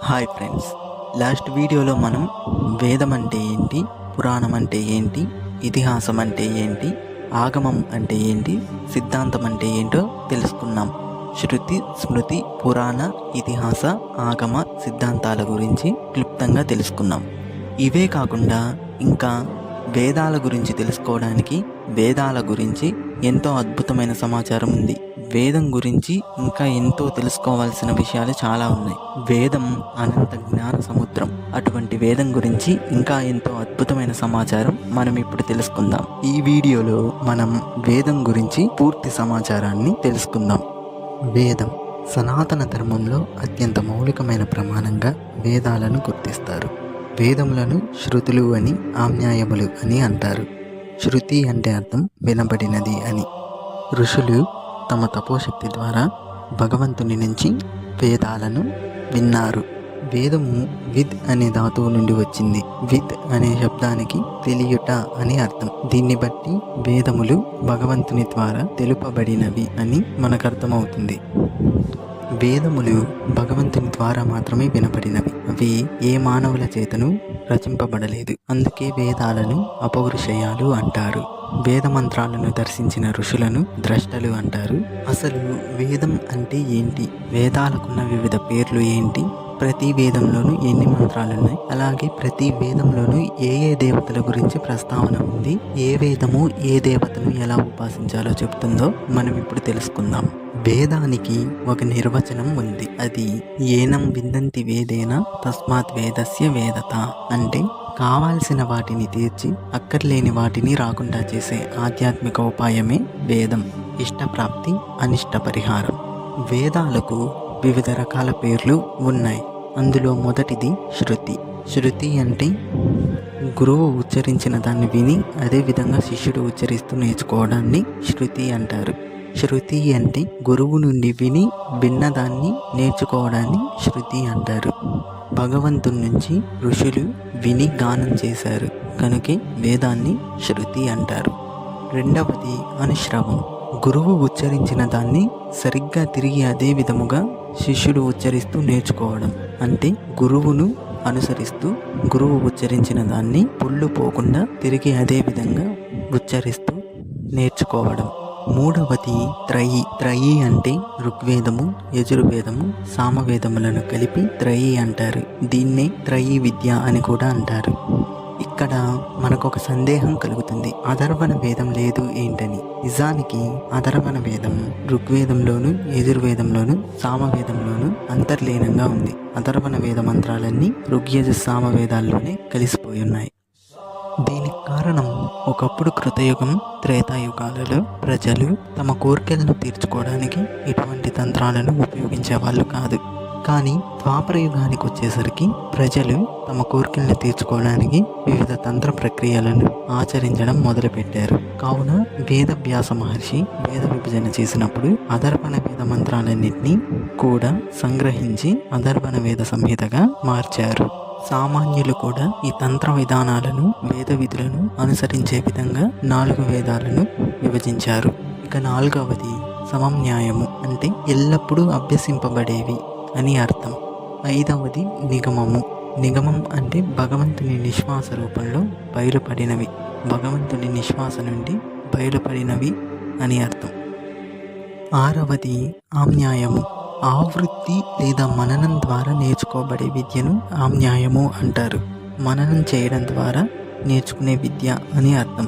Hi friends, last వీడియోలో మనం వేదం అంటే ఏంటి, పురాణం అంటే ఏంటి, ఇతిహాసం అంటే ఏంటి, ఆగమం అంటే ఏంటి, సిద్ధాంతం అంటే ఏంటో తెలుసుకున్నాం. శృతి, స్మృతి, పురాణ, ఇతిహాస, ఆగమ సిద్ధాంతాల గురించి క్లుప్తంగా తెలుసుకున్నాం. ఇవే కాకుండా ఇంకా వేదాల గురించి తెలుసుకోవడానికి వేదాల గురించి ఎంతో అద్భుతమైన సమాచారం ఉంది. వేదం గురించి ఇంకా ఎంతో తెలుసుకోవాల్సిన విషయాలు చాలా ఉన్నాయి. వేదం అనంత జ్ఞాన సముద్రం. అటువంటి వేదం గురించి ఇంకా ఎంతో అద్భుతమైన సమాచారం మనం ఇప్పుడు తెలుసుకుందాం. ఈ వీడియోలో మనం వేదం గురించి పూర్తి సమాచారాన్ని తెలుసుకుందాం. వేదం సనాతన ధర్మంలో అత్యంత మౌలికమైన ప్రమాణంగా వేదాలను గుర్తిస్తారు. వేదములను శృతులు అని, ఆమ్నాయములు అని అంటారు. శృతి అంటే అర్థం వినబడినది అని. ఋషులు తమ తపోశక్తి ద్వారా భగవంతుని నుంచి వేదాలను విన్నారు. వేదము విద్ అనే ధాతువు నుండి వచ్చింది. విద్ అనే శబ్దానికి తెలియుట అని అర్థం. దీన్ని బట్టి వేదములు భగవంతుని ద్వారా తెలుపబడినవి అని మనకు అర్థమవుతుంది. వేదములు భగవంతుని ద్వారా మాత్రమే వినపడినవి. అవి ఏ మానవుల చేతను రచింపబడలేదు. అందుకే వేదాలను అపౌరుషయాలు అంటారు. వేద మంత్రాలను దర్శించిన ఋషులను ద్రష్టలు అంటారు. అసలు వేదం అంటే ఏంటి, వేదాలకున్న వివిధ పేర్లు ఏంటి, ప్రతి వేదంలోనూ ఎన్ని మంత్రాలు ఉన్నాయి, అలాగే ప్రతి వేదంలోనూ ఏ ఏ దేవతల గురించి ప్రస్తావన ఉంది, ఏ వేదము ఏ దేవతను ఎలా ఉపాసించాలో చెప్తుందో మనం ఇప్పుడు తెలుసుకుందాం. వేదానికి ఒక నిర్వచనం ఉంది. అది ఏనం విందంతి వేదేన తస్మాత్ వేదస్య వేదత. అంటే కావాల్సిన వాటిని తీర్చి అక్కర్లేని వాటిని రాకుండా చేసే ఆధ్యాత్మిక ఉపాయమే వేదం. ఇష్టప్రాప్తి, అనిష్ట పరిహారం. వేదాలకు వివిధ రకాల పేర్లు ఉన్నాయి. అందులో మొదటిది శృతి. శృతి అంటే గురువు ఉచ్చరించిన దాన్ని విని అదేవిధంగా శిష్యుడు ఉచ్చరిస్తూ నేర్చుకోవడాన్ని శృతి అంటారు. శృతి అంటే గురువు నుండి విని విన్నదాన్ని నేర్చుకోవడాన్ని శృతి అంటారు. భగవంతుని నుంచి ఋషులు విని గానం చేశారు కనుకే వేదాన్ని శృతి అంటారు. రెండవది అనుశ్రవం. గురువు ఉచ్చరించిన దాన్ని సరిగ్గా తిరిగి అదే విధముగా శిష్యుడు ఉచ్చరిస్తూ నేర్చుకోవడం. అంటే గురువును అనుసరిస్తూ గురువు ఉచ్చరించిన దాన్ని పుళ్ళు పోకుండా తిరిగి అదే విధంగా ఉచ్చరిస్తూ నేర్చుకోవడం. మూడవది త్రయి. త్రయి అంటే ఋగ్వేదము, యజుర్వేదము, సామవేదములను కలిపి త్రయి అంటారు. దీన్నే త్రయి విద్య అని కూడా అంటారు. ఇక్కడ మనకొక సందేహం కలుగుతుంది, అథర్వణ వేదం లేదు ఏంటని. నిజానికి అథర్వణ వేదం ఋగ్వేదంలోను, యజుర్వేదంలోను, సామవేదంలోను అంతర్లీనంగా ఉంది. అథర్వణ వేద మంత్రాలన్నీ ఋగ్యజు సామవేదాల్లోనే కలిసిపోయి ఉన్నాయి. దీనికి కారణం, ఒకప్పుడు కృతయుగం, త్రేతాయుగాలలో ప్రజలు తమ కోరికలను తీర్చుకోవడానికి ఇటువంటి తంత్రాలను ఉపయోగించేవాళ్ళు కాదు. కానీ ద్వాపర యుగానికి వచ్చేసరికి ప్రజలు తమ కోరికలను తీర్చుకోవడానికి వివిధ తంత్ర ప్రక్రియలను ఆచరించడం మొదలుపెట్టారు. కావున వేదవ్యాస మహర్షి వేద విభజన చేసినప్పుడు అథర్వణ వేద మంత్రాలన్నింటినీ కూడా సంగ్రహించి అథర్వణ వేద సంహితగా మార్చారు. సామాన్యులు కూడా ఈ తంత్ర విధానాలను, వేద విధులను అనుసరించే విధంగా 4 వేదాలను విభజించారు. ఇక 4వది సమన్యాయము. అంటే ఎల్లప్పుడూ అభ్యసింపబడేవి అని అర్థం. 5వది నిగమము. నిగమం అంటే భగవంతుని నిశ్వాస రూపంలో బయలుపడినవి. భగవంతుని నిశ్వాస నుండి బయలుపడినవి అని అర్థం. 6వది ఆమ్నాయము. ఆవృత్తి లేదా మననం ద్వారా నేర్చుకోబడే విద్యను ఆమ్నాయము అంటారు. మననం చేయడం ద్వారా నేర్చుకునే విద్య అని అర్థం.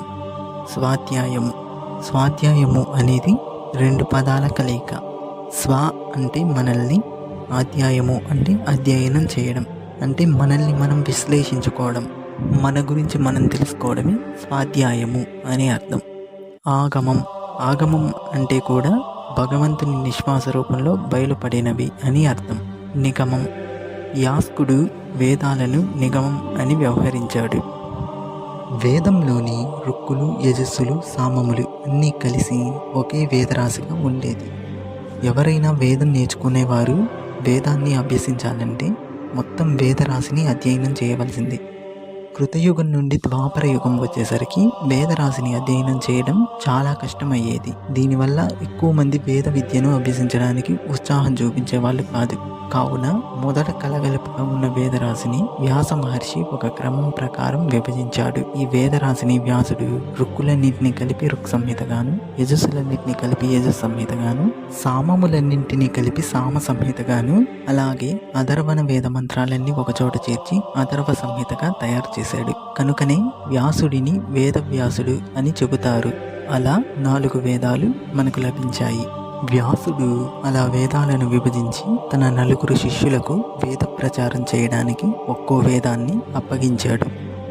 స్వాధ్యాయము. స్వాధ్యాయము అనేది 2 పదాల కలయిక. స్వ అంటే మనల్ని, అధ్యాయము అంటే అధ్యయనం చేయడం. అంటే మనల్ని మనం విశ్లేషించుకోవడం, మన గురించి మనం తెలుసుకోవడమే స్వాధ్యాయము అని అర్థం. ఆగమం. ఆగమం అంటే కూడా భగవంతుని నిశ్వాస రూపంలో బయలుపడినవి అని అర్థం. నిగమం. యాస్కుడు వేదాలను నిగమం అని వ్యవహరించాడు. వేదంలోని రుక్కులు, యజస్సులు, సామములు అన్నీ కలిసి ఒకే వేదరాశిగా ఉండేది. ఎవరైనా వేదం నేర్చుకునేవారు వేదాన్ని అభ్యసించాలంటే మొత్తం వేదరాశిని అధ్యయనం చేయవలసింది. కృతయుగం నుండి ద్వాపర యుగం వచ్చేసరికి వేదరాశిని అధ్యయనం చేయడం చాలా కష్టమయ్యేది. దీనివల్ల ఎక్కువ మంది వేద విద్యను అభ్యసించడానికి ఉత్సాహం చూపించే వాళ్ళు కాదు. కావున మొదట కలగలుపుగా ఉన్న వేదరాశిని వ్యాస మహర్షి ఒక క్రమం ప్రకారం విభజించాడు. ఈ వేదరాశిని వ్యాసుడు రుక్కులన్నింటినీ కలిపి రుక్ సంహితగాను, యజస్సులన్నింటినీ కలిపి యజస్ సంహితగాను, సామములన్నింటినీ కలిపి సామ సంహితగాను, అలాగే అధర్వణ వేద మంత్రాలన్నీ ఒకచోట చేర్చి అధర్వ సంహితగా తయారు చేశాడు. కనుకనే వ్యాసుడిని వేదవ్యాసుడు అని చెబుతారు. అలా 4 వేదాలు మనకు లభించాయి. వ్యాసుడు అలా వేదాలను విభజించి తన 4 శిష్యులకు వేద ప్రచారం చేయడానికి ఒక్కో వేదాన్ని అప్పగించాడు.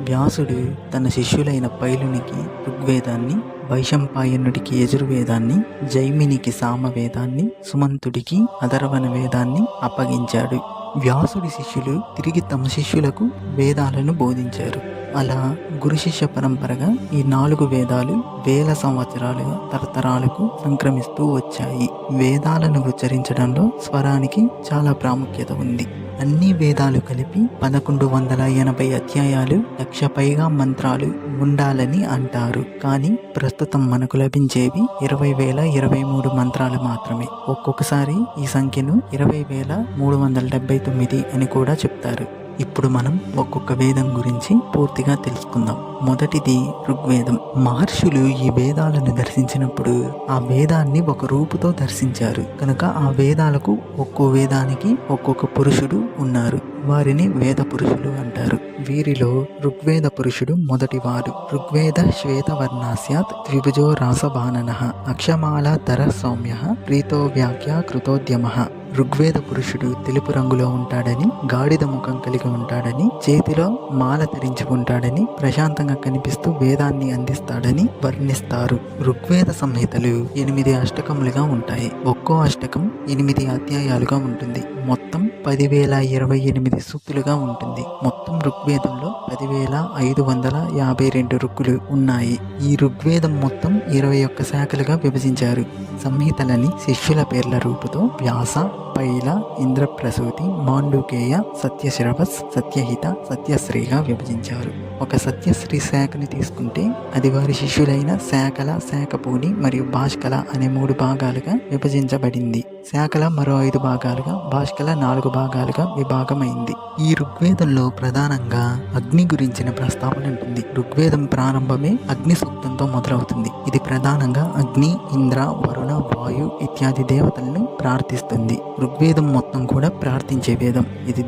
వ్యాసుడు తన శిష్యులైన పైలునికి ఋగ్వేదాన్ని, వైశంపాయనుడికి యజుర్వేదాన్ని, జైమినికి సామవేదాన్ని, సుమంతుడికి అధర్వణ వేదాన్ని అప్పగించాడు. వ్యాసుడి శిష్యులు తిరిగి తమ శిష్యులకు వేదాలను బోధించారు. అలా గురు శిష్య పరంపరగా ఈ 4 వేదాలు వేల సంవత్సరాలుగా తరతరాలకు సంక్రమిస్తూ వచ్చాయి. వేదాలను ఉచ్చరించడంలో స్వరానికి చాలా ప్రాముఖ్యత ఉంది. అన్ని వేదాలు కలిపి 1180 అధ్యాయాలు, 1,00,000 పైగా మంత్రాలు ఉండాలని అంటారు. కానీ ప్రస్తుతం మనకు లభించేవి 20,023 మంత్రాలు మాత్రమే. ఒక్కొక్కసారి ఈ సంఖ్యను 20,379 అని కూడా చెప్తారు. ఇప్పుడు మనం ఒక్కొక్క వేదం గురించి పూర్తిగా తెలుసుకుందాం. మొదటిది ఋగ్వేదం. మహర్షులు ఈ వేదాలను దర్శించినప్పుడు ఆ వేదాన్ని ఒక రూపుతో దర్శించారు. కనుక ఆ వేదాలకు ఒక్కో వేదానికి ఒక్కొక్క పురుషుడు ఉన్నారు. వారిని వేద పురుషులు అంటారు. వీరిలో ఋగ్వేద పురుషుడు మొదటివాడు. ఋగ్వేద శ్వేతవర్ణాస్యాత్ ద్విభుజో రాసబాననః అక్షమాల ధర సౌమ్యః ప్రీతో వ్యాఖ్య కృతోద్యమః. ఋగ్వేద పురుషుడు తెలుపు రంగులో ఉంటాడని, గాడిద ముఖం కలిగి ఉంటాడని, చేతిలో మాల ధరించుకుంటాడని, ప్రశాంతంగా కనిపిస్తూ వేదాన్ని అందిస్తాడని వర్ణిస్తారు. ఋగ్వేద సంహితలు 8 అష్టకములుగా ఉంటాయి. ఒక్కో అష్టకం 8 అధ్యాయాలుగా ఉంటుంది. మొత్తం 10,028 సూక్తులుగా ఉంటుంది. మొత్తం ఋగ్వేదంలో 10,552 రుక్కులు ఉన్నాయి. ఈ ఋగ్వేదం మొత్తం 21 శాఖలుగా విభజించారు. సంహితలని శిష్యుల పేర్ల రూపుతో వ్యాస, పైల, ఇంద్రప్రసూతి, మాండుకేయ, సత్యశ్రవస్, సత్యహిత, సత్యశ్రీగా విభజించారు. ఒక సత్యశ్రీ శాఖని తీసుకుంటే అది వారి శిష్యులైన శాకల, శాకపూని మరియు భాష్కల అనే 3 భాగాలుగా విభజించబడింది. శాకల మరో 5 భాగాలుగా, భాష్కల 4 భాగాలుగా విభాగమైంది. ఈ ఋగ్వేదంలో ప్రధానంగా అగ్ని గురించిన ప్రస్తావన ఉంటుంది. ఋగ్వేదం ప్రారంభమే అగ్ని సూక్తంతో మొదలవుతుంది. ఇది ప్రధానంగా అగ్ని, ఇంద్ర, వరుణ, వాయు ఇత్యాది దేవతలను ప్రార్థిస్తుంది. ఋగ్వేదం మొత్తం కూడా ప్రార్థించే వేదం. ఇది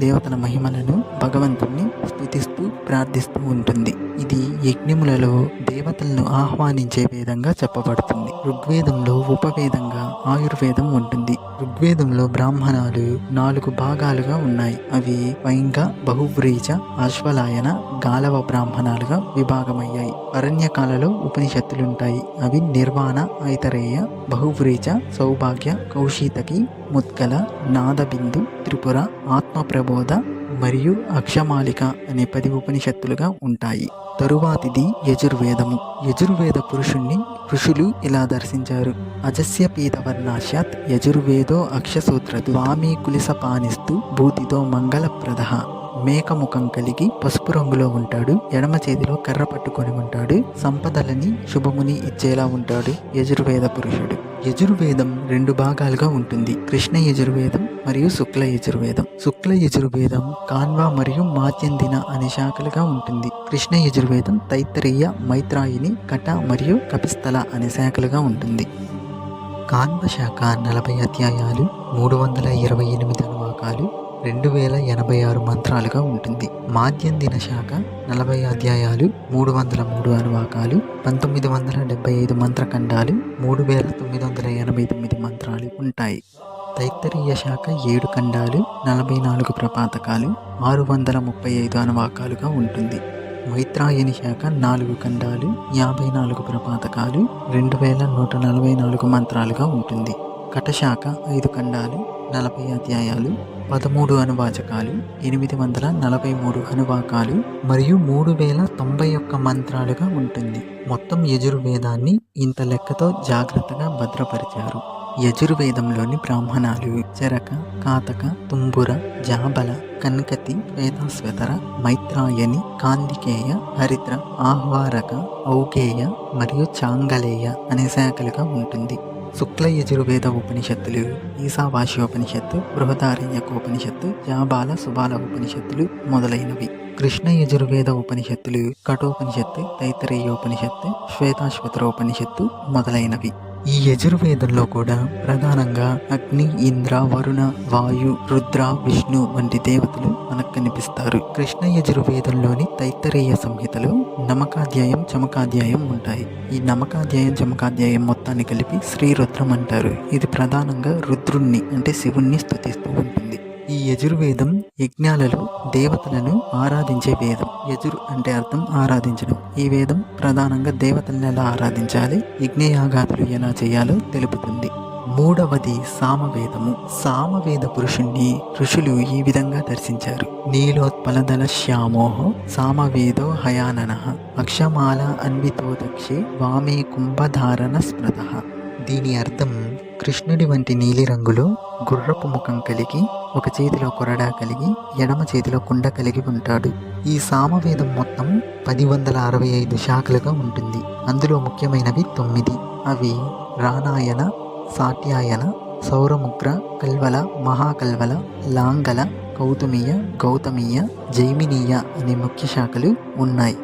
దేవతల మహిమలను, భగవంతుణ్ణి స్తుతిస్తూ ప్రార్థిస్తూ ఉంటుంది. ఇది యజ్ఞములలో దేవతలను ఆహ్వానించే వేదంగా చెప్పబడుతుంది. ఋగ్వేదంలో ఉపవేదంగా ఆయుర్వేదం ఉంటుంది. ఋగ్వేదంలో బ్రాహ్మణాలు 4 భాగాలుగా ఉన్నాయి. అవి వైంగ, బహువ్రీజ, అశ్వలాయన, గాలవ బ్రాహ్మణాలుగా విభాగమయ్యాయి. అరణ్యకాలలో ఉపనిషత్తులుంటాయి. అవి నిర్వాణ, ఐతరేయ, బహువ్రీజ, సౌభాగ్య, కౌశితకి, ముద్గల, నాదబిందు, త్రిపుర, ఆత్మప్రబోధ మరియు అక్షమాలిక అనే 10 ఉపనిషత్తులుగా ఉంటాయి. తరువాతిది యజుర్వేదము. యజుర్వేద పురుషుణ్ణి ఋషులు ఇలా దర్శించారు. అజస్య పీతవర్ణాశ్యాత్ యజుర్వేదో అక్షసూత్ర ద్వామీ కులిసపానిస్తూ భూతితో మంగళప్రదః. మేకముఖం కలిగి పసుపు రంగులో ఉంటాడు. ఎడమ చేతిలో కర్ర పట్టుకొని ఉంటాడు. సంపదలని, శుభముని ఇచ్చేలా ఉంటాడు యజుర్వేద పురుషుడు. యజుర్వేదం 2 భాగాలుగా ఉంటుంది. కృష్ణ యజుర్వేదం మరియు శుక్ల యజుర్వేదం. శుక్ల యజుర్వేదం కాన్వ మరియు మాత్యందిన అనే శాఖలుగా ఉంటుంది. కృష్ణ యజుర్వేదం తైత్తరీయ, మైత్రాయిని, కట మరియు కపిస్థల అనే శాఖలుగా ఉంటుంది. కాన్వ శాఖ 40 అధ్యాయాలు, 328 అనువాకాలు, 2086 మంత్రాలుగా ఉంటుంది. మాధ్యందిన శాఖ 40 అధ్యాయాలు, 303 అనువాకాలు, 1975 మంత్రఖండాలు, 3989 మంత్రాలు ఉంటాయి. తైత్తరీయ శాఖ 7 ఖండాలు, 44 ప్రపాతకాలు, 635 అనువాకాలుగా ఉంటుంది. మైత్రాయని శాఖ 4 ఖండాలు, 54 ప్రపాతకాలు, 2144 మంత్రాలుగా ఉంటుంది. కటశాఖ 5 ఖండాలు, 40 అధ్యాయాలు, 13 అనువాచకాలు, 843 అనువాకాలు మరియు 3091 మంత్రాలుగా ఉంటుంది. మొత్తం యజుర్వేదాన్ని ఇంత లెక్కతో జాగ్రత్తగా భద్రపరిచారు. యజుర్వేదంలోని బ్రాహ్మణాలు చరక, కాతక, తుంబుర, జాబల, కన్కతి, శ్వేతాశ్వతర, మైత్రాయని, కాందికేయ, హరిద్ర, ఆహ్వారక, ఔకేయ మరియు చాంగలేయ అనే శాఖలుగా ఉంటుంది. శుక్ల యజుర్వేద ఉపనిషత్తులు ఈశావాస్యోపనిషత్తు, బృహదారణ్యకోపనిషత్తు, జాబాల సుబాల ఉపనిషత్తులు మొదలైనవి. కృష్ణ యజుర్వేద ఉపనిషత్తులు కఠోపనిషత్తు, తైత్తరీయోపనిషత్తు, శ్వేతాశ్వతరోపనిషత్తు మొదలైనవి. ఈ యజుర్వేదంలో కూడా ప్రధానంగా అగ్ని, ఇంద్ర, వరుణ, వాయు, రుద్ర, విష్ణు వంటి దేవతలు మనకు కనిపిస్తారు. కృష్ణ యజుర్వేదంలోని తైత్తరీయ సంహితలో నమకాధ్యాయం, చమకాధ్యాయం ఉంటాయి. ఈ నమకాధ్యాయం, చమకాధ్యాయం మొత్తాన్ని కలిపి శ్రీరుద్రం అంటారు. ఇది ప్రధానంగా రుద్రుణ్ణి అంటే శివుణ్ణి స్తుతిస్తూ ఉంటుంది. ఈ యజుర్వేదం యజ్ఞాలలో దేవతలను ఆరాధించే వేదం. యజుర్ అంటే అర్థం ఆరాధించడం. ఈ వేదం ప్రధానంగా దేవతలను ఎలా ఆరాధించాలి, యజ్ఞయాగాదులు ఎలా చేయాలో తెలుపుతుంది. మూడవది సామవేదము. సామవేద పురుషుణ్ణి ఋషులు ఈ విధంగా దర్శించారు. నీలోత్పలదల శ్యామోహో సామవేదో హయాననః అక్షమాల అన్వితో దక్షే వామే కుంభధారణ స్మృతః. దీని అర్థం కృష్ణుడి వంటి నీలిరంగులో గుర్రపు ముఖం కలిగి, ఒక చేతిలో కొరడా కలిగి, ఎడమ చేతిలో కుండ కలిగి ఉంటాడు. ఈ సామవేదం మొత్తం 1065 శాఖలుగా ఉంటుంది. అందులో ముఖ్యమైనవి 9. అవి రానాయన, సాట్యాయన, సౌరముగ్ర, కల్వల, మహాకల్వల, లాంగల, కౌతుమీయ, గౌతమీయ, జైమినీయ అనే ముఖ్య శాఖలు ఉన్నాయి.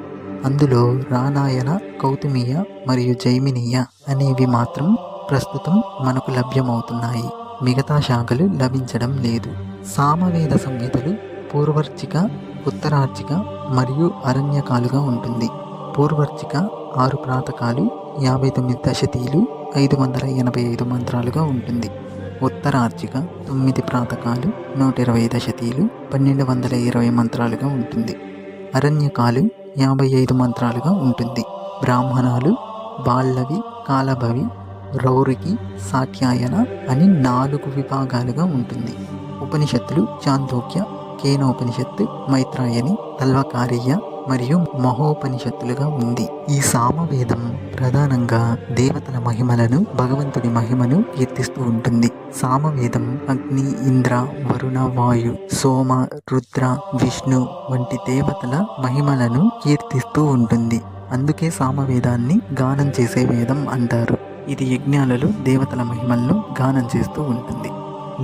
అందులో రానాయన, కౌతుమీయ మరియు జైమినీయ అనేవి మాత్రం ప్రస్తుతం మనకు లభ్యమవుతున్నాయి. మిగతా శాఖలు లభించడం లేదు. సామవేద సంహితలు పూర్వర్చిక, ఉత్తరార్చిక మరియు అరణ్యకాలుగా ఉంటుంది. పూర్వర్చిక 6 ప్రాతకాలు, 59 దశతీలు, 585 మంత్రాలుగా ఉంటుంది. ఉత్తరార్చిక 9 ప్రాతకాలు, 120 దశతీలు, 1220 మంత్రాలుగా ఉంటుంది. అరణ్యకాలు 55 మంత్రాలుగా ఉంటుంది. బ్రాహ్మణాలు బాల్లవి, కాలభవి, రౌరికి, సాట్యాయన అని 4 విభాగాలుగా ఉంటుంది. ఉపనిషత్తులు చాందోక్య, కేనోపనిషత్తు, మైత్రాయని, తల్వకారీయ మరియు మహోపనిషత్తులుగా ఉంది. ఈ సామవేదం ప్రధానంగా దేవతల మహిమలను, భగవంతుడి మహిమను కీర్తిస్తూ ఉంటుంది. సామవేదం అగ్ని, ఇంద్ర, వరుణ, వాయు, సోమ, రుద్ర, విష్ణు వంటి దేవతల మహిమలను కీర్తిస్తూ ఉంటుంది. అందుకే సామవేదాన్ని గానం చేసే వేదం అంటారు. ఇది యజ్ఞాలలో దేవతల మహిమలను గానం చేస్తూ ఉంటుంది.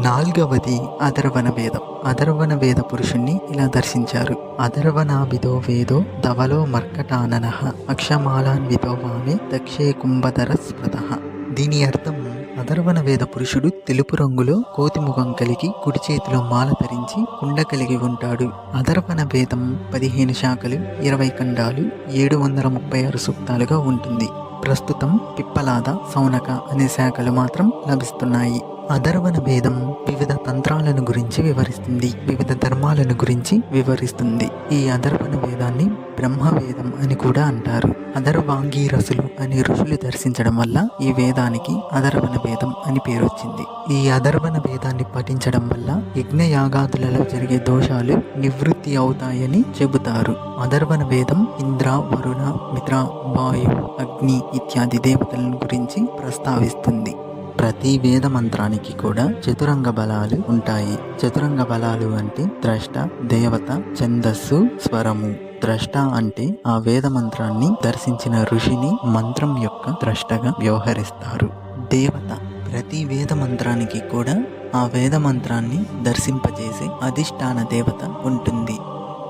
4వది అథర్వణ వేదం. అథర్వణ వేద పురుషుణ్ణి ఇలా దర్శించారు. అథర్వణాభిదో వేదో ధవలో మర్కటాననః అక్షమాలాన్వితో వామే దక్షే కుంభధర స్మృతః. దీని అర్థం అథర్వణ వేద పురుషుడు తెలుపు రంగులో కోతిముఖం కలిగి, కుడి చేతిలో మాల ధరించి, కుండ కలిగి ఉంటాడు. అథర్వణ వేదం 15 శాఖలు, 20 ఖండాలు, 736 సూక్తాలుగా ఉంటుంది. ప్రస్తుతం పిప్పలాద, సౌనక అనే శాఖలు మాత్రం లభిస్తున్నాయి. అథర్వణ వేదం వివిధ తంత్రాలను గురించి వివరిస్తుంది, వివిధ ధర్మాలను గురించి వివరిస్తుంది. ఈ అథర్వణ వేదాన్ని బ్రహ్మవేదం అని కూడా అంటారు. అథర్వాంగీరసులు అనే ఋషులు దర్శించడం వల్ల ఈ వేదానికి అథర్వణ వేదం అని పేరు వచ్చింది. ఈ అథర్వణ వేదాన్ని పఠించడం వల్ల యజ్ఞయాగాదులలో జరిగే దోషాలు నివృత్తి అవుతాయని చెబుతారు. అథర్వణ వేదం ఇంద్ర, వరుణ, మిత్ర, వాయు, అగ్ని ఇత్యాది దేవతలను గురించి ప్రస్తావిస్తుంది. ప్రతి వేద మంత్రానికి కూడా చతురంగ బలాలు ఉంటాయి. చతురంగ బలాలు అంటే ద్రష్ట, దేవత, ఛందస్సు, స్వరము. ద్రష్ట అంటే ఆ వేద మంత్రాన్ని దర్శించిన ఋషిని మంత్రం యొక్క ద్రష్టగా వ్యవహరిస్తారు. దేవత ప్రతి వేద మంత్రానికి కూడా ఆ వేద మంత్రాన్ని దర్శింపజేసే అధిష్టాన దేవత ఉంటుంది.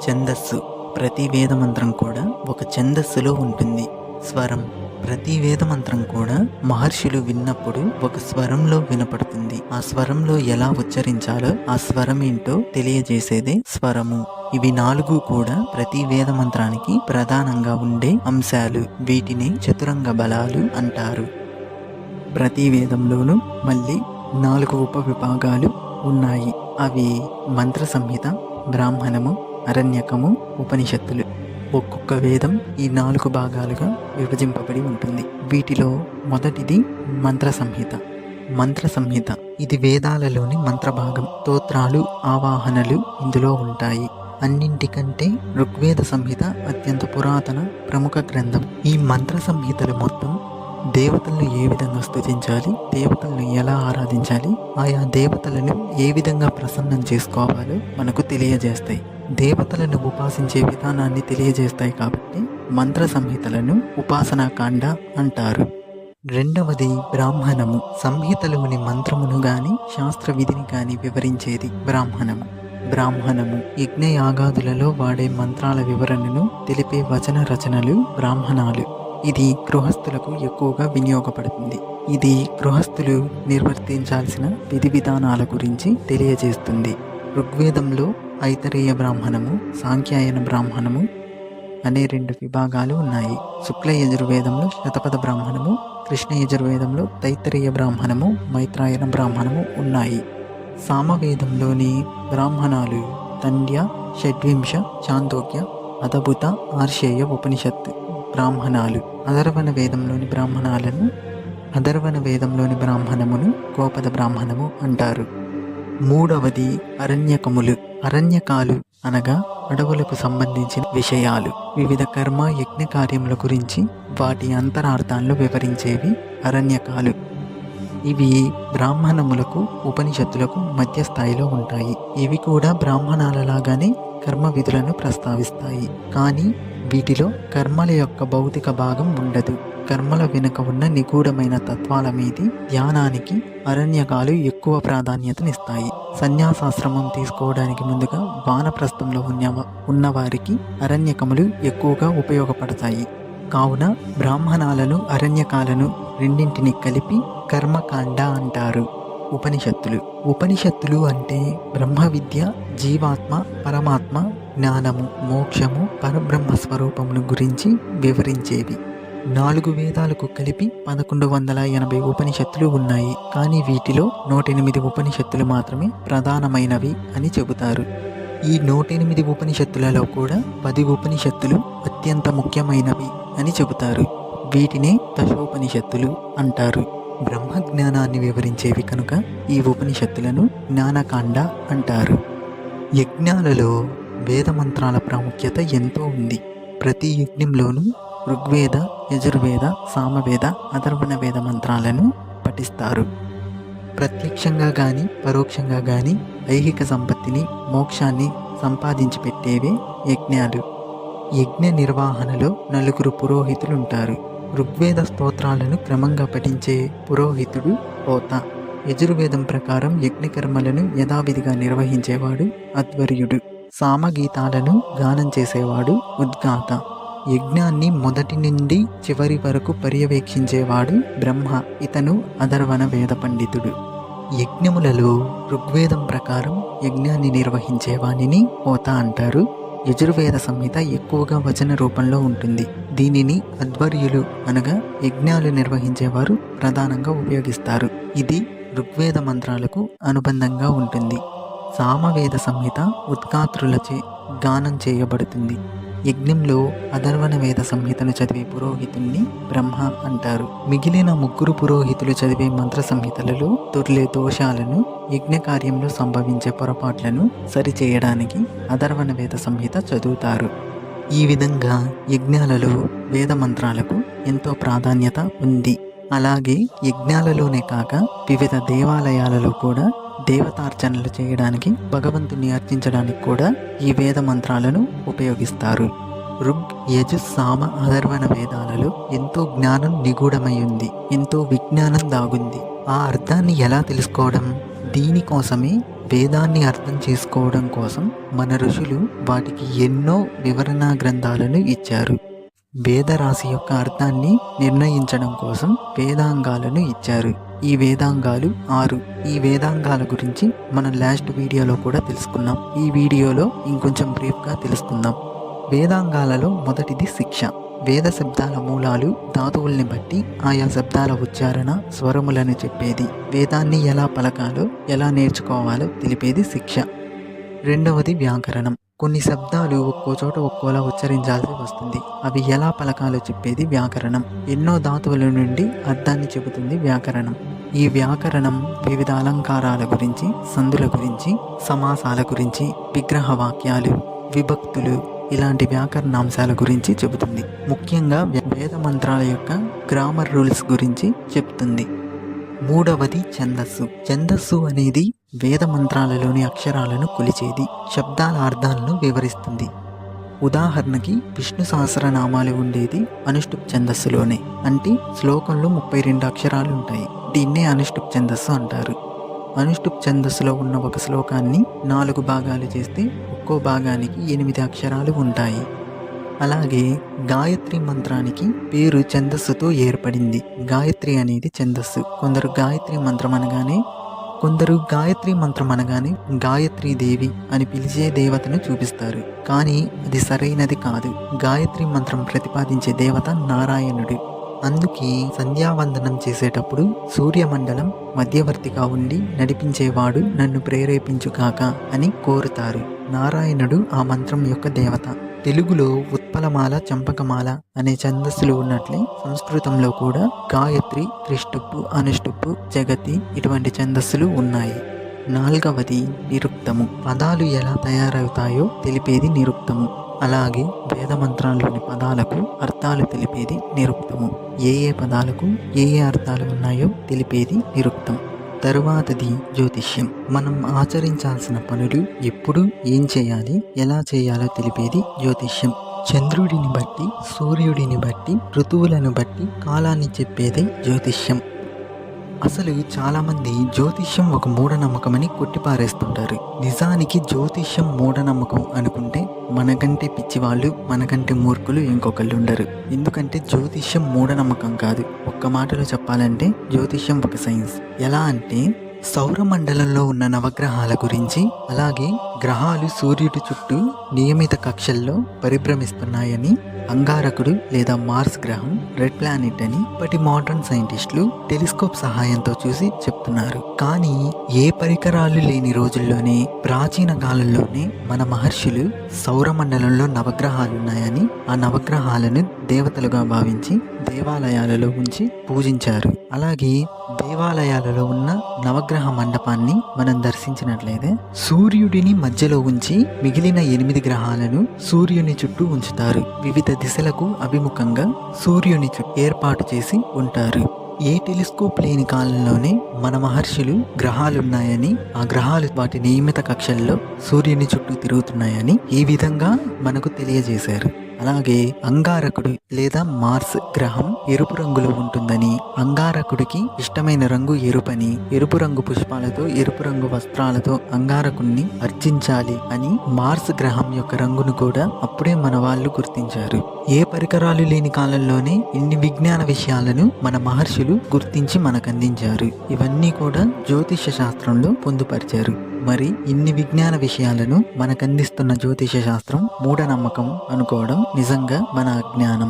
ఛందస్సు ప్రతి వేద మంత్రం కూడా ఒక ఛందస్సులో ఉంటుంది. స్వరం ప్రతి వేద మంత్రం కూడా మహర్షులు విన్నప్పుడు ఒక స్వరంలో వినపడుతుంది. ఆ స్వరంలో ఎలా ఉచ్చరించాలో, ఆ స్వరం ఏంటో తెలియజేసేదే స్వరము. ఇవి 4 కూడా ప్రతి వేద మంత్రానికి ప్రధానంగా ఉండే అంశాలు. వీటిని చతురంగ బలాలు అంటారు. ప్రతి వేదంలోనూ మళ్ళీ 4 ఉప విభాగాలు ఉన్నాయి. అవి మంత్ర సంహిత, బ్రాహ్మణము, అరణ్యకము, ఉపనిషత్తులు. ఒక్కొక్క వేదం ఈ 4 భాగాలుగా విభజింపబడి ఉంటుంది. వీటిలో మొదటిది మంత్ర సంహిత. మంత్ర సంహిత ఇది వేదాలలోని మంత్రభాగం. స్తోత్రాలు, ఆవాహనలు ఇందులో ఉంటాయి. అన్నింటికంటే ఋగ్వేద సంహిత అత్యంత పురాతన ప్రముఖ గ్రంథం. ఈ మంత్ర సంహితలు మొత్తం దేవతలను ఏ విధంగా స్తుతించాలి, దేవతలను ఎలా ఆరాధించాలి, ఆయా దేవతలను ఏ విధంగా ప్రసన్నం చేసుకోవాలో మనకు తెలియజేస్తాయి. దేవతలను ఉపాసించే విధానాన్ని తెలియజేస్తాయి కాబట్టి మంత్ర సంహితలను ఉపాసనాకాండ అంటారు. రెండవది బ్రాహ్మణము. సంహితలోని మంత్రమును గాని శాస్త్ర విధిని గాని వివరించేది బ్రాహ్మణము. బ్రాహ్మణము యజ్ఞయాగాదులలో వాడే మంత్రాల వివరణను తెలిపే వచన రచనలు బ్రాహ్మణాలు. ఇది గృహస్థులకు ఎక్కువగా వినియోగపడుతుంది. ఇది గృహస్థులు నిర్వర్తించాల్సిన విధి విధానాల గురించి తెలియజేస్తుంది. ఋగ్వేదంలో ఐతరేయ బ్రాహ్మణము, సాంఖ్యాయన బ్రాహ్మణము అనే 2 విభాగాలు ఉన్నాయి. శుక్ల యజుర్వేదంలో శతపథ బ్రాహ్మణము, కృష్ణ యజుర్వేదంలో తైత్తరీయ బ్రాహ్మణము, మైత్రాయన బ్రాహ్మణము ఉన్నాయి. సామవేదంలోని బ్రాహ్మణాలు తండ్య, షడ్వింశ, చాందోగ్య, అదభుత, ఆర్షేయ ఉపనిషత్ బ్రాహ్మణాలు. అధర్వణ వేదంలోని బ్రాహ్మణమును గోపద బ్రాహ్మణము అంటారు. మూడవది అరణ్యకములు. అరణ్యకాలు అనగా అడవులకు సంబంధించిన విషయాలు, వివిధ కర్మ యజ్ఞ కార్యముల గురించి వాటి అంతరార్థాలను వివరించేవి అరణ్యకాలు. ఇవి బ్రాహ్మణములకు ఉపనిషత్తులకు మధ్య స్థాయిలో ఉంటాయి. ఇవి కూడా బ్రాహ్మణాలలాగానే కర్మ విధులను ప్రస్తావిస్తాయి. కానీ వీటిలో కర్మల యొక్క భౌతిక భాగం ఉండదు. కర్మల వెనుక ఉన్న నిగూఢమైన తత్వాల మీది ధ్యానానికి అరణ్యకాలు ఎక్కువ ప్రాధాన్యతనిస్తాయి. సన్యాసాశ్రమం తీసుకోవడానికి ముందుగా వానప్రస్థంలో ఉన్నవారికి అరణ్యకములు ఎక్కువగా ఉపయోగపడతాయి. కావున బ్రాహ్మణాలను అరణ్యకాలను రెండింటిని కలిపి కర్మకాండ అంటారు. ఉపనిషత్తులు అంటే బ్రహ్మ విద్య, జీవాత్మ, పరమాత్మ, జ్ఞానము, మోక్షము, పరబ్రహ్మ స్వరూపమును గురించి వివరించేవి. 4 వేదాలకు కలిపి 1180 ఉపనిషత్తులు ఉన్నాయి. కానీ వీటిలో 108 ఉపనిషత్తులు మాత్రమే ప్రధానమైనవి అని చెబుతారు. ఈ 108 ఉపనిషత్తులలో కూడా 10 ఉపనిషత్తులు అత్యంత ముఖ్యమైనవి అని చెబుతారు. వీటినే దశోపనిషత్తులు అంటారు. బ్రహ్మ జ్ఞానాన్ని వివరించేవి కనుక ఈ ఉపనిషత్తులను జ్ఞానకాండ అంటారు. యజ్ఞాలలో వేద మంత్రాల ప్రాముఖ్యత ఎంతో ఉంది. ప్రతి యజ్ఞంలోనూ ఋగ్వేద, యజుర్వేద, సామవేద, అథర్వణ వేద మంత్రాలను పఠిస్తారు. ప్రత్యక్షంగా కానీ పరోక్షంగా కానీ ఐహిక సంపత్తిని, మోక్షాన్ని సంపాదించి పెట్టేవే యజ్ఞాలు. యజ్ఞ నిర్వహణలో 4 పురోహితులుంటారు. ఋగ్వేద స్తోత్రాలను క్రమంగా పఠించే పురోహితుడు హోత. యజుర్వేదం ప్రకారం యజ్ఞకర్మలను యథావిధిగా నిర్వహించేవాడు అధ్వర్యుడు. సామగీతాలను గానం చేసేవాడు ఉద్గాత. యజ్ఞాన్ని మొదటి నుండి చివరి వరకు పర్యవేక్షించేవాడు బ్రహ్మ. ఇతను అథర్వణ వేద పండితుడు. యజ్ఞములలో ఋగ్వేదం ప్రకారం యజ్ఞాన్ని నిర్వహించే వానిని హోత అంటారు. యజుర్వేద సంహిత ఎక్కువగా వచన రూపంలో ఉంటుంది. దీనిని అధ్వర్యులు అనగా యజ్ఞాలు నిర్వహించేవారు ప్రధానంగా ఉపయోగిస్తారు. ఇది ఋగ్వేద మంత్రాలకు అనుబంధంగా ఉంటుంది. సామవేద సంహిత ఉద్గాత్రులచే గానం చేయబడుతుంది. యజ్ఞంలో అథర్వణ వేద సంహితను చదివే పురోహితుణ్ణి బ్రహ్మ అంటారు. మిగిలిన 3 పురోహితులు చదివే మంత్ర సంహితలలో దొర్లే దోషాలను, యజ్ఞ కార్యంలో సంభవించే పొరపాట్లను సరిచేయడానికి అథర్వణ వేద సంహిత చదువుతారు. ఈ విధంగా యజ్ఞాలలో వేద మంత్రాలకు ఎంతో ప్రాధాన్యత ఉంది. అలాగే యజ్ఞాలలోనే కాక వివిధ దేవాలయాలలో కూడా దేవతార్చనలు చేయడానికి, భగవంతుని అర్చించడానికి కూడా ఈ వేద మంత్రాలను ఉపయోగిస్తారు. ఋగ్, యజు, సామ, అథర్వణ వేదాలలో ఎంతో జ్ఞానం నిగూఢమై ఉంది. ఎంతో విజ్ఞానం దాగుంది. ఆ అర్థాన్ని ఎలా తెలుసుకోవడం? దీనికోసమే వేదాన్ని అర్థం చేసుకోవడం కోసం మన ఋషులు వాటికి ఎన్నో వివరణా గ్రంథాలను ఇచ్చారు. వేదరాశి యొక్క అర్థాన్ని నిర్ణయించడం కోసం వేదాంగాలను ఇచ్చారు. ఈ వేదాంగాలు 6. ఈ వేదాంగాల గురించి మనం లాస్ట్ వీడియోలో కూడా తెలుసుకున్నాం. ఈ వీడియోలో ఇంకొంచెం బ్రీఫ్గా తెలుసుకుందాం. వేదాంగాలలో మొదటిది శిక్ష. వేద శబ్దాల మూలాలు, ధాతువుల్ని బట్టి ఆయా శబ్దాల ఉచ్చారణ, స్వరములను చెప్పేది. వేదాన్ని ఎలా పలకాలో, ఎలా నేర్చుకోవాలో తెలిపేది శిక్ష. రెండవది వ్యాకరణం. కొన్ని శబ్దాలు ఒక్కో చోట ఒక్కోలా ఉచ్చరించాల్సి వస్తుంది. అవి ఎలా పలకాలో చెప్పేది వ్యాకరణం. ఎన్నో ధాతువుల నుండి అర్థాన్ని చెబుతుంది వ్యాకరణం. ఈ వ్యాకరణం వివిధ అలంకారాల గురించి, సందుల గురించి, సమాసాల గురించి, విగ్రహ వాక్యాలు, విభక్తులు ఇలాంటి వ్యాకరణాంశాల గురించి చెబుతుంది. ముఖ్యంగా వేద మంత్రాల యొక్క గ్రామర్ రూల్స్ గురించి చెప్తుంది. మూడవది ఛందస్సు. ఛందస్సు అనేది వేద మంత్రాలలోని అక్షరాలను కొలిచేది, శబ్దాల అర్థాలను వివరిస్తుంది. ఉదాహరణకి విష్ణు సహస్రనామాలు ఉండేది అనుష్టుప్ ఛందస్సులోనే. అంటే శ్లోకంలో 32 అక్షరాలు ఉంటాయి. దీన్నే అనుష్టుప్ ఛందస్సు అంటారు. అనుష్టుప్ ఛందస్సులో ఉన్న ఒక శ్లోకాన్ని 4 భాగాలు చేస్తే ఒక్కో భాగానికి 8 అక్షరాలు ఉంటాయి. అలాగే గాయత్రి మంత్రానికి పేరు ఛందస్సుతో ఏర్పడింది. గాయత్రి అనేది ఛందస్సు. కొందరు గాయత్రి మంత్రం అనగానే గాయత్రీ దేవి అని పిలిచే దేవతను చూపిస్తారు. కానీ అది సరైనది కాదు. గాయత్రి మంత్రం ప్రతిపాదించే దేవత నారాయణుడు. అందుకే సంధ్యావందనం చేసేటప్పుడు సూర్యమండలం మధ్యవర్తిగా ఉండి నడిపించేవాడు నన్ను ప్రేరేపించుగాక అని కోరుతారు. నారాయణుడు ఆ మంత్రం యొక్క దేవత. తెలుగులో ఉత్పలమాల, చంపకమాల అనే ఛందస్సులు ఉన్నట్లే సంస్కృతంలో కూడా గాయత్రి, త్రిష్టుప్పు, అనుష్టుప్పు, జగతి ఇటువంటి ఛందస్సులు ఉన్నాయి. 4వది నిరుక్తము. పదాలు ఎలా తయారవుతాయో తెలిపేది నిరుక్తము. అలాగే వేద మంత్రాల్లోని పదాలకు అర్థాలు తెలిపేది నిరుక్తము. ఏ పదాలకు ఏ అర్థాలు ఉన్నాయో తెలిపేది నిరుక్తం. తరువాతది జ్యోతిష్యం. మనం ఆచరించాల్సిన పనులు ఎప్పుడు, ఏం చేయాలి, ఎలా చేయాలో తెలిపేది జ్యోతిష్యం. చంద్రుడిని బట్టి, సూర్యుడిని బట్టి, ఋతువులను బట్టి కాలాన్ని చెప్పేదే జ్యోతిష్యం. అసలు చాలామంది జ్యోతిష్యం ఒక మూఢనమ్మకమని కొట్టిపారేస్తుంటారు. నిజానికి జ్యోతిష్యం మూఢనమ్మకం అనుకుంటే మనకంటే పిచ్చివాళ్ళు, మనకంటే మూర్ఖులు ఇంకొకళ్ళు ఉండరు. ఎందుకంటే జ్యోతిష్యం మూఢనమ్మకం కాదు. ఒక్క మాటలో చెప్పాలంటే జ్యోతిష్యం ఒక సైన్స్. ఎలా అంటే సౌరమండలంలో ఉన్న నవగ్రహాల గురించి, అలాగే గ్రహాలు సూర్యుడి చుట్టూ నియమిత కక్షల్లో పరిభ్రమిస్తున్నాయని, అంగారకుడు లేదా మార్స్ గ్రహం రెడ్ ప్లానెట్ అని ఇప్పటి మోడర్న్ సైంటిస్టులు టెలిస్కోప్ సహాయంతో చూసి చెప్తున్నారు. కానీ ఏ పరికరాలు లేని రోజుల్లోనే, ప్రాచీన కాలంలోనే మన మహర్షులు సౌరమండలంలో నవగ్రహాలున్నాయని, ఆ నవగ్రహాలను దేవతలుగా భావించి దేవాలయాలలో ఉంచి పూజించారు. అలాగే దేవాలయాలలో ఉన్న నవగ్రహ మండపాన్ని మనం దర్శించినట్లయితే సూర్యుడిని మధ్యలో ఉంచి మిగిలిన 8 గ్రహాలను సూర్యుని చుట్టూ ఉంచుతారు. వివిధ దిశలకు అభిముఖంగా సూర్యుని చుట్టూ ఏర్పాటు చేసి ఉంటారు. ఏ టెలిస్కోప్ లేని కాలంలోనే మన మహర్షులు గ్రహాలున్నాయని, ఆ గ్రహాలు వాటి నియమిత కక్షల్లో సూర్యుని చుట్టూ తిరుగుతున్నాయని ఈ విధంగా మనకు తెలియజేశారు. అలాగే అంగారకుడు లేదా మార్స్ గ్రహం ఎరుపు రంగులో ఉంటుందని, అంగారకుడికి ఇష్టమైన రంగు ఎరుపని, ఎరుపు రంగు పుష్పాలతో, ఎరుపు రంగు వస్త్రాలతో అంగారకుణ్ణి అర్చించాలి అని మార్స్ గ్రహం యొక్క రంగును కూడా అప్పుడే మన వాళ్ళు గుర్తించారు. ఏ పరికరాలు లేని కాలంలోనే ఇన్ని విజ్ఞాన విషయాలను మన మహర్షులు గుర్తించి మనకు అందించారు. ఇవన్నీ కూడా జ్యోతిష శాస్త్రంలో పొందుపరిచారు. మరి ఇన్ని విజ్ఞాన విషయాలను మనకందిస్తున్న జ్యోతిష శాస్త్రం మూఢనమ్మకం అనుకోవడం నిజంగా మన అజ్ఞానం.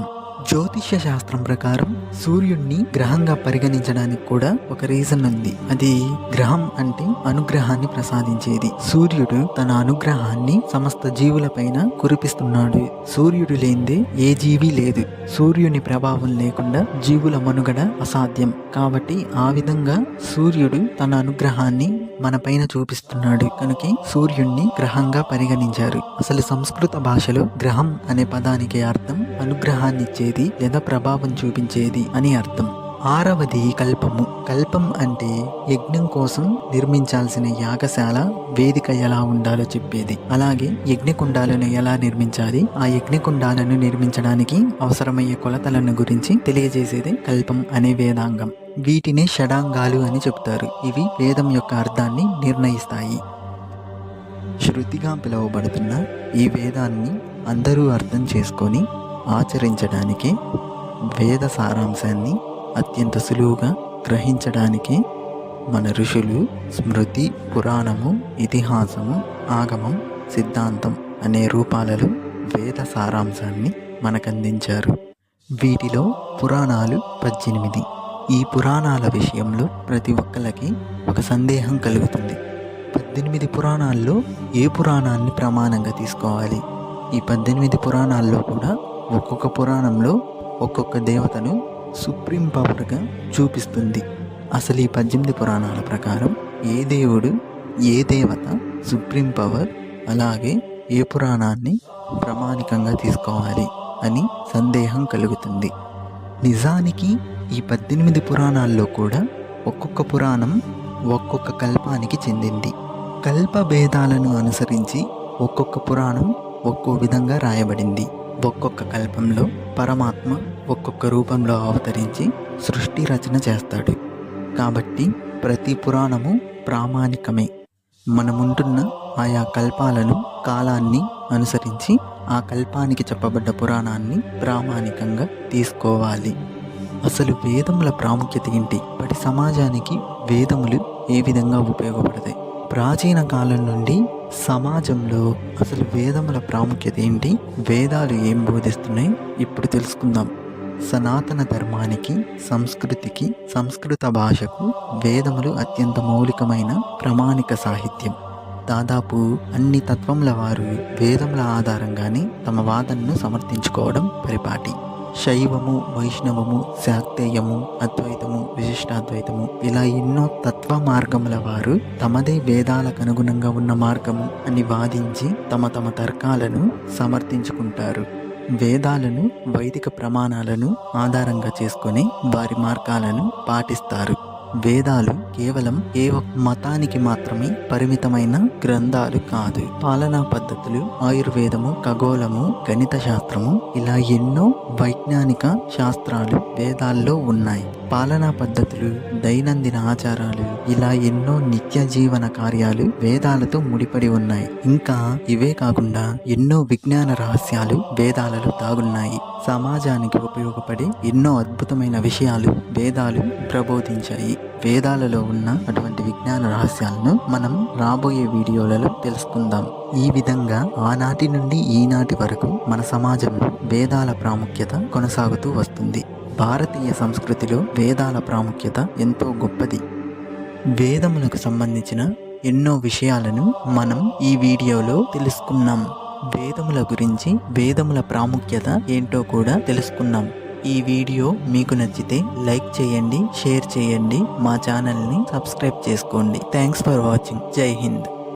జ్యోతిష్య శాస్త్రం ప్రకారం సూర్యుడిని గ్రహంగా పరిగణించడానికి కూడా ఒక రీజన్ ఉంది. అది గ్రహం అంటే అనుగ్రహాన్ని ప్రసాదించేది. సూర్యుడు తన అనుగ్రహాన్ని సమస్త జీవులపైన కురిపిస్తున్నాడు. సూర్యుడు లేనిదే ఏ జీవి లేదు. సూర్యుని ప్రభావం లేకుండా జీవుల మనుగడ అసాధ్యం. కాబట్టి ఆ విధంగా సూర్యుడు తన అనుగ్రహాన్ని మన పైన చూపిస్తున్నాడు. కనుక సూర్యుడిని గ్రహంగా పరిగణించారు. అసలు సంస్కృత భాషలో గ్రహం అనే పదానికి అర్థం అనుగ్రహాన్ని ఇచ్చేది లేదా ప్రభావం చూపించేది అని అర్థం. 6వది కల్పము. కల్పం అంటే యజ్ఞం కోసం నిర్మించాల్సిన యాగశాల, వేదిక ఎలా ఉండాలో చెప్పేది. అలాగే యజ్ఞకుండాలను ఎలా నిర్మించాలి, ఆ యజ్ఞకుండాలను నిర్మించడానికి అవసరమయ్యే కొలతలను గురించి తెలియజేసేదే కల్పం అనే వేదాంగం. వీటినే షడాంగాలు అని చెప్తారు. ఇవి వేదం యొక్క అర్థాన్ని నిర్ణయిస్తాయి. శృతిగా పిలువబడుతున్న ఈ వేదాన్ని అందరూ అర్థం చేసుకొని ఆచరించడానికి, వేద సారాంశాన్ని అత్యంత సులువుగా గ్రహించడానికి మన ఋషులు స్మృతి, పురాణము, ఇతిహాసము, ఆగమం, సిద్ధాంతం అనే రూపాలలో వేద సారాంశాన్ని మనకందించారు. వీటిలో పురాణాలు 18. ఈ పురాణాల విషయంలో ప్రతి ఒక్కరికి ఒక సందేహం కలుగుతుంది. 18 పురాణాల్లో ఏ పురాణాన్ని ప్రమాణంగా తీసుకోవాలి? ఈ 18 పురాణాల్లో కూడా ఒక్కొక్క పురాణంలో ఒక్కొక్క దేవతను సుప్రీం పవర్గా చూపిస్తుంది. అసలు ఈ 18 పురాణాల ప్రకారం ఏ దేవుడు, ఏ దేవత సుప్రీం పవర్, అలాగే ఏ పురాణాన్ని ప్రామాణికంగా తీసుకోవాలి అని సందేహం కలుగుతుంది. నిజానికి ఈ 18 పురాణాల్లో కూడా ఒక్కొక్క పురాణం ఒక్కొక్క కల్పానికి చెందింది. కల్ప భేదాలను అనుసరించి ఒక్కొక్క పురాణం ఒక్కో విధంగా రాయబడింది. ఒక్కొక్క కల్పంలో పరమాత్మ ఒక్కొక్క రూపంలో అవతరించి సృష్టి రచన చేస్తాడు. కాబట్టి ప్రతి పురాణము ప్రామాణికమే. మనముంటున్న ఆయా కల్పాలను, కాలాన్ని అనుసరించి ఆ కల్పానికి చెప్పబడ్డ పురాణాన్ని ప్రామాణికంగా తీసుకోవాలి. అసలు వేదముల ప్రాముఖ్యత ఏంటి? ఇప్పటి సమాజానికి వేదములు ఏ విధంగా ఉపయోగపడతాయి? ప్రాచీన కాలం నుండి సమాజంలో అసలు వేదముల ప్రాముఖ్యత ఏంటి? వేదాలు ఏం బోధిస్తున్నాయి? ఇప్పుడు తెలుసుకుందాం. సనాతన ధర్మానికి, సంస్కృతికి, సంస్కృత భాషకు వేదములు అత్యంత మౌలికమైన ప్రామాణిక సాహిత్యం. దాదాపు అన్ని తత్వముల వారు వేదముల ఆధారంగానే తమ వాదనను సమర్థించుకోవడం పరిపాటి. శైవము, వైష్ణవము, శాక్తేయము, అద్వైతము, విశిష్టాద్వైతము ఇలా ఎన్నో తత్వ మార్గముల వారు తమదే వేదాలకు అనుగుణంగా ఉన్న మార్గము అని వాదించి తమ తమ తర్కాలను సమర్థించుకుంటారు. వేదాలను, వైదిక ప్రమాణాలను ఆధారంగా చేసుకొని వారి మార్గాలను పాటిస్తారు. వేదాలు కేవలం ఏ ఒక్క మతానికి మాత్రమే పరిమితమైన గ్రంథాలు కాదు. పాలనా పద్ధతులు, ఆయుర్వేదము, ఖగోళము, గణిత శాస్త్రము ఇలా ఎన్నో వైజ్ఞానిక శాస్త్రాలు వేదాల్లో ఉన్నాయి. పాలనా పద్ధతులు, దైనందిన ఆచారాలు ఇలా ఎన్నో నిత్య జీవన కార్యాలు వేదాలతో ముడిపడి ఉన్నాయి. ఇంకా ఇవే కాకుండా ఎన్నో విజ్ఞాన రహస్యాలు వేదాలలో దాగున్నాయి. సమాజానికి ఉపయోగపడే ఎన్నో అద్భుతమైన విషయాలు వేదాలు ప్రబోధించాయి. వేదాలలో ఉన్న అటువంటి విజ్ఞాన రహస్యాలను మనం రాబోయే వీడియోలలో తెలుసుకుందాం. ఈ విధంగా ఆనాటి నుండి ఈనాటి వరకు మన సమాజంలో వేదాల ప్రాముఖ్యత కొనసాగుతూ వస్తుంది. భారతీయ సంస్కృతిలో వేదాల ప్రాముఖ్యత ఎంతో గొప్పది. వేదములకు సంబంధించిన ఎన్నో విషయాలను మనం ఈ వీడియోలో తెలుసుకున్నాం. వేదముల గురించి, వేదముల ప్రాముఖ్యత ఏంటో కూడా తెలుసుకున్నాం. ఈ వీడియో మీకు నచ్చితే లైక్ చేయండి, షేర్ చేయండి, మా ఛానల్ని సబ్స్క్రైబ్ చేసుకోండి. Thanks for watching. జై హింద్.